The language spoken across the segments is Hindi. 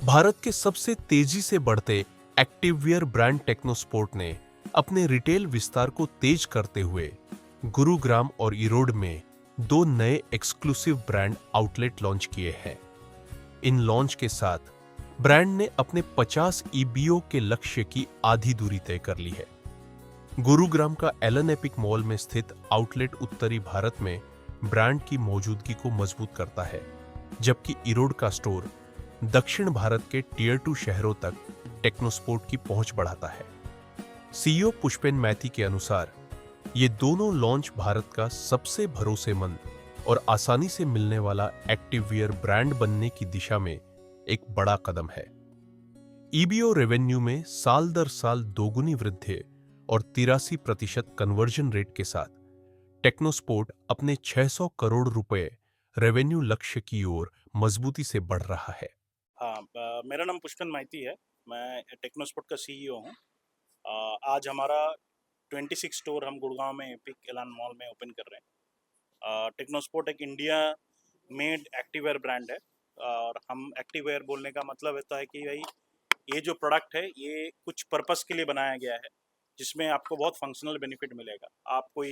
भारत के सबसे तेजी से बढ़ते एक्टिववियर ब्रांड टेक्नोस्पोर्ट ने अपने रिटेल विस्तार को तेज करते हुए गुरुग्राम और इरोड में 2 नए एक्सक्लूसिव ब्रांड आउटलेट लॉन्च किए हैं। इन लॉन्च के साथ ब्रांड ने अपने 50 ईबीओ के लक्ष्य की आधी दूरी तय कर ली है। गुरुग्राम का एलन एपिक मॉल में स्थित आउटलेट उत्तरी भारत में ब्रांड की मौजूदगी को मजबूत करता है, जबकि इरोड का स्टोर दक्षिण भारत के टियर 2 शहरों तक टेक्नोस्पोर्ट की पहुंच बढ़ाता है। सीईओ पुष्पेन मैथी के अनुसार ये दोनों लॉन्च भारत का सबसे भरोसेमंद और आसानी से मिलने वाला एक्टिववियर ब्रांड बनने की दिशा में एक बड़ा कदम है। ईबीओ रेवेन्यू में साल दर साल दोगुनी वृद्धि और 83% कन्वर्जन रेट के साथ टेक्नोस्पोर्ट अपने 600 करोड़ रुपए रेवेन्यू लक्ष्य की ओर मजबूती से बढ़ रहा है। हाँ, मेरा नाम पुष्पन माइती है। मैं टेक्नोस्पोर्ट का सीईओ हूँ। आज हमारा 26 स्टोर हम गुड़गांव में एपिक एलान मॉल में ओपन कर रहे हैं। टेक्नोस्पोर्ट एक इंडिया मेड एक्टिववेयर ब्रांड है और हम एक्टिववेयर बोलने का मतलब होता है कि भाई ये जो प्रोडक्ट है ये कुछ पर्पस के लिए बनाया गया है, जिसमें आपको बहुत फंक्शनल बेनिफिट मिलेगा। आप कोई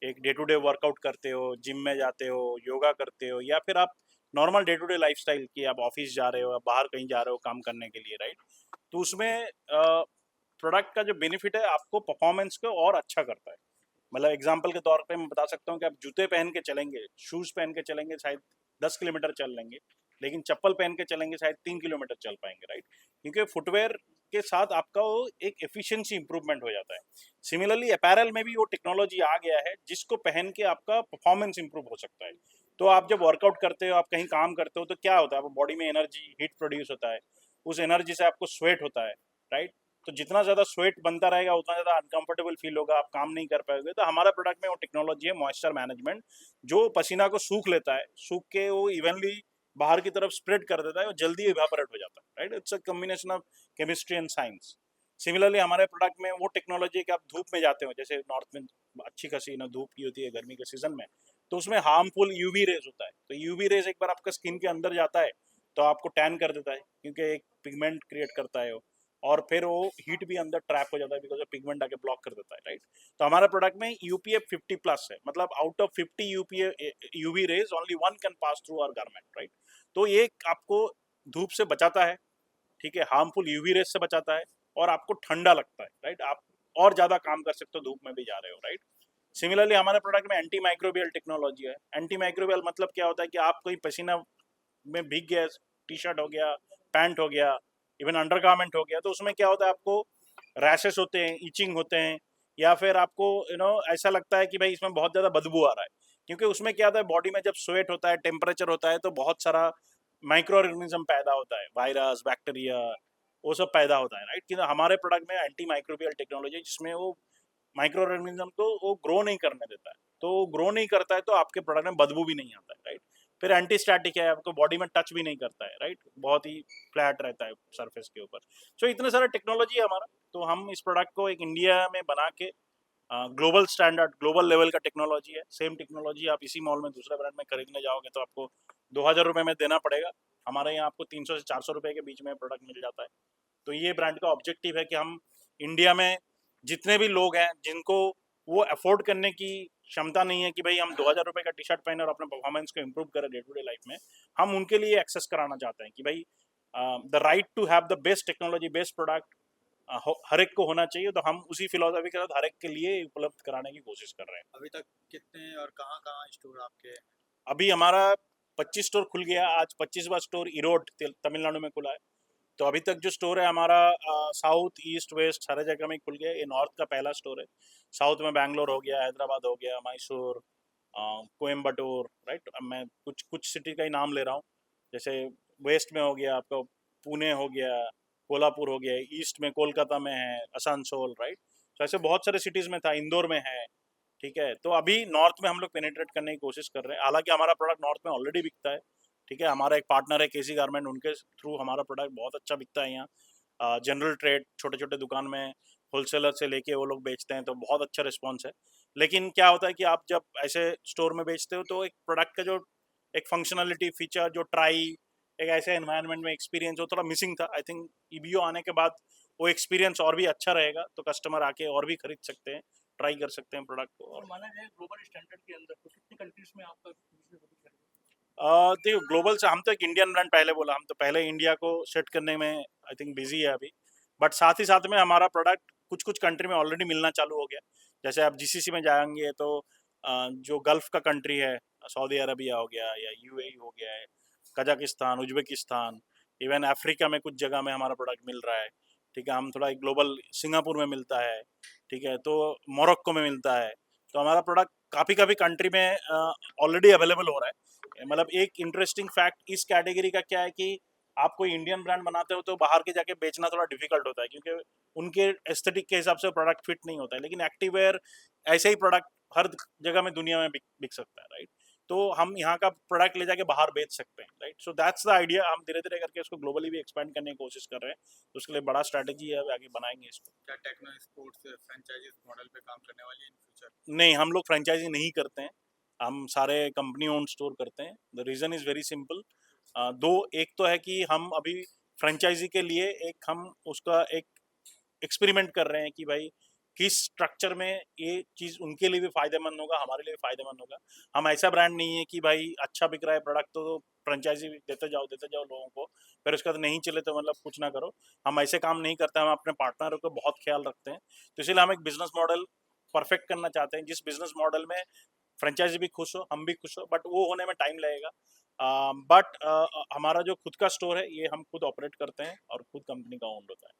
एक डे टू डे वर्कआउट करते हो, जिम में जाते हो, योगा करते हो, या फिर आप normal day to day lifestyle की आप ऑफिस जा रहे हो या बाहर कहीं जा रहे हो काम करने के लिए, राइट? तो उसमें प्रोडक्ट का जो बेनिफिट है आपको परफॉर्मेंस को और अच्छा करता है। मतलब एग्जांपल के तौर पे मैं बता सकता हूँ कि आप जूते पहन के चलेंगे, शूज पहन के चलेंगे, शायद 10 किलोमीटर चल लेंगे, लेकिन चप्पल पहन के चलेंगे शायद 3 किलोमीटर चल पाएंगे, राइट? क्योंकि फुटवेयर के साथ आपका वो एक एफिशिएंसी इंप्रूवमेंट हो जाता है। सिमिलरली अपैरल में भी वो टेक्नोलॉजी आ गया है जिसको पहन के आपका परफॉर्मेंस इंप्रूव हो सकता है। तो आप जब वर्कआउट करते हो, आप कहीं काम करते हो, तो क्या होता है, आपको बॉडी में एनर्जी हीट प्रोड्यूस होता है, उस एनर्जी से आपको स्वेट होता है, राइट? तो जितना ज़्यादा स्वेट बनता रहेगा उतना ज़्यादा अनकंफर्टेबल फील होगा, आप काम नहीं कर पाओगे। तो हमारा प्रोडक्ट में वो टेक्नोलॉजी है मॉइस्चर मैनेजमेंट, जो पसीना को सूख लेता है, सूख के वो इवनली बाहर की तरफ स्प्रेड कर देता है और जल्दी इवेपोरेट हो जाता है, right? It's a combination of chemistry and science. Similarly हमारे प्रोडक्ट में वो टेक्नोलॉजी है कि आप धूप में जाते हो, जैसे नॉर्थ में अच्छी खासी ना धूप की होती है गर्मी के सीजन में, तो उसमें हार्मफुल यूवी रेज होता है। तो यूवी रेज एक बार आपका स्किन के अंदर जाता है तो आपको टैन कर देता है, क्योंकि एक पिगमेंट क्रिएट करता है वो, और फिर वो हीट भी अंदर ट्रैप हो जाता है बिकॉज पिगमेंट आके ब्लॉक कर देता है, राइट? तो हमारा प्रोडक्ट में यूपीएफ 50+ है, मतलब out of 50 UPF UV rays only one can pass through our garment, right? तो ये आपको धूप से बचाता है, ठीक है, हार्मफुल यूवी रेज से बचाता है, और आपको ठंडा लगता है, राइट? आप और ज्यादा काम कर सकते हो धूप में भी जा रहे हो, राइट? सिमिलरली हमारे प्रोडक्ट में एंटी माइक्रोबियल टेक्नोलॉजी है। एंटी माइक्रोबियल मतलब क्या होता है कि आप कोई पसीना में भीग गया, टी शर्ट हो गया, पैंट हो गया, इवन अंडरगारमेंट हो गया, तो उसमें क्या होता है, आपको रैशेस होते हैं, इचिंग होते हैं, या फिर आपको ऐसा लगता है कि भाई इसमें बहुत ज़्यादा बदबू आ रहा है। क्योंकि उसमें क्या होता है, बॉडी में जब स्वेट होता है, टेम्परेचर होता है, तो बहुत सारा माइक्रो ऑर्गेनिज्म पैदा होता है, वायरस, बैक्टीरिया, वो सब पैदा होता है, राइट? कि हमारे प्रोडक्ट में एंटी माइक्रोबियल टेक्नोलॉजी, जिसमें वो माइक्रो ऑर्गेनिज्म को वो ग्रो नहीं करने देता है। तो वो ग्रो नहीं करता है तो आपके प्रोडक्ट में बदबू भी नहीं आता है, राइट? फिर एंटी स्टैटिक है, आपको बॉडी में टच भी नहीं करता है, राइट? बहुत ही फ्लैट रहता है सरफेस के ऊपर। सो इतने सारा टेक्नोलॉजी है हमारा। तो हम इस प्रोडक्ट को एक इंडिया में बना के ग्लोबल स्टैंडर्ड, ग्लोबल लेवल का टेक्नोलॉजी है। सेम टेक्नोलॉजी आप इसी मॉल में दूसरे ब्रांड में खरीदने जाओगे तो आपको 2000 रुपये में देना पड़ेगा। हमारे यहाँ आपको 300 से 400 रुपये के बीच में प्रोडक्ट मिल जाता है। तो ये ब्रांड का ऑब्जेक्टिव है कि हम इंडिया में जितने भी लोग हैं जिनको वो अफोर्ड करने की क्षमता नहीं है कि भाई हम 2000 रुपये का टी शर्ट पहने और अपने परफॉर्मेंस को इम्प्रूव करें डे टू डे लाइफ में, हम उनके लिए एक्सेस कराना चाहते हैं कि भाई the right to have the best technology, best product हर एक को होना चाहिए। तो हम उसी फिलोसफी के साथ हर एक के लिए उपलब्ध कराने की कोशिश कर रहे हैं। अभी तक कितने और कहाँ-कहाँ स्टोर आपके? अभी हमारा 25 स्टोर खुल गया। आज 25वां स्टोर इरोड तमिलनाडु में खुला है। तो अभी तक जो स्टोर है हमारा साउथ ईस्ट वेस्ट सारे जगह में खुल गया। ये नॉर्थ का पहला स्टोर है। साउथ में बैंगलोर हो गया, हैदराबाद हो गया, मैसूर, कोयम्बटूर, राइट? अब मैं कुछ कुछ सिटी का ही नाम ले रहा हूँ। जैसे वेस्ट में हो गया आपका पुणे हो गया, कोल्हापुर हो गया, ईस्ट में कोलकाता में है, आसनसोल, राइट? तो ऐसे बहुत सारे सिटीज़ में था, इंदौर में है, ठीक है? तो अभी नॉर्थ में हम लोग पेनिट्रेट करने की कोशिश कर रहे हैं। हालांकि हमारा प्रोडक्ट नॉर्थ में ऑलरेडी बिकता है, ठीक है? हमारा एक पार्टनर है केसी गारमेंट, उनके थ्रू हमारा प्रोडक्ट बहुत अच्छा बिकता है यहाँ। जनरल ट्रेड, छोटे छोटे दुकान में होलसेलर से लेके वो लोग बेचते हैं, तो बहुत अच्छा रिस्पॉन्स है। लेकिन क्या होता है कि आप जब ऐसे स्टोर में बेचते हो तो एक प्रोडक्ट का जो एक फंक्शनलिटी फीचर, जो ट्राई एक ऐसे एनवायरनमेंट में एक्सपीरियंस जो थोड़ा मिसिंग था। आई थिंक ईबीओ आने के बाद वो एक्सपीरियंस और भी अच्छा रहेगा, तो कस्टमर आके और भी खरीद सकते हैं, ट्राई कर सकते हैं प्रोडक्ट को। और माना जाए ग्लोबल स्टैंडर्ड के अंदर तो कितनी कंट्रीज में आपका बिजनेस अभी चल रहा है? देखो ग्लोबल से हम तो एक इंडियन ब्रांड पहले बोला, हम तो पहले इंडिया को सेट करने में आई थिंक बिजी है अभी, बट साथ ही साथ में हमारा प्रोडक्ट कुछ कुछ कंट्री में ऑलरेडी मिलना चालू हो गया। जैसे आप जीसीसी में जाएंगे तो जो गल्फ का कंट्री है, सऊदी अरबिया हो गया या यूएई हो गया है, कजाकिस्तान, उज्बेकिस्तान, इवन अफ्रीका में कुछ जगह में हमारा प्रोडक्ट मिल रहा है। ठीक है, हम थोड़ा ग्लोबल सिंगापुर में मिलता है, ठीक है, तो मोरक्को में मिलता है। तो हमारा प्रोडक्ट काफ़ी काफ़ी कंट्री में ऑलरेडी अवेलेबल हो रहा है। मतलब एक इंटरेस्टिंग फैक्ट इस कैटेगरी का क्या है कि आप कोई इंडियन ब्रांड बनाते हो तो बाहर के जाके बेचना थोड़ा डिफिकल्ट होता है, क्योंकि उनके एस्थेटिक के हिसाब से प्रोडक्ट फिट नहीं होता है। लेकिन एक्टिववेयर ऐसे ही प्रोडक्ट हर जगह में दुनिया में बिक सकता है, राइट। तो हम यहाँ का प्रोडक्ट ले जाके बाहर बेच सकते हैं, right. So that's the idea. हम धीरे धीरे करके इसको ग्लोबली भी एक्सपेंड करने की कोशिश कर रहे हैं, तो उसके लिए बड़ा स्ट्रैटेजी है, आगे बनाएंगे इसको। क्या टेक्नो स्पोर्ट्स फ्रेंचाइजीज मॉडल पे काम करने वाली है इन फ्यूचर? नहीं, हम लोग फ्रेंचाइजी नहीं करते हैं, हम सारे कंपनी ओन स्टोर करते हैं। The reason is very simple. दो, एक तो है कि हम अभी फ्रेंचाइजी के लिए एक हम उसका एक एक्सपेरिमेंट कर रहे हैं कि भाई किस स्ट्रक्चर में ये चीज़ उनके लिए भी फ़ायदेमंद होगा, हमारे लिए भी फ़ायदेमंद होगा। हम ऐसा ब्रांड नहीं है कि भाई अच्छा बिक रहा है प्रोडक्ट तो फ्रेंचाइजी देते जाओ लोगों को, फिर उसके बाद नहीं चले तो मतलब कुछ ना करो। हम ऐसे काम नहीं करते, हम अपने पार्टनरों को बहुत ख्याल रखते हैं। तो इसीलिए हम एक बिज़नेस मॉडल परफेक्ट करना चाहते हैं, जिस बिज़नेस मॉडल में फ्रेंचाइजी भी खुश हो, हम भी खुश हो, बट वो होने में टाइम लगेगा। बट हमारा जो खुद का स्टोर है ये हम खुद ऑपरेट करते हैं और खुद कंपनी का ओन होता है।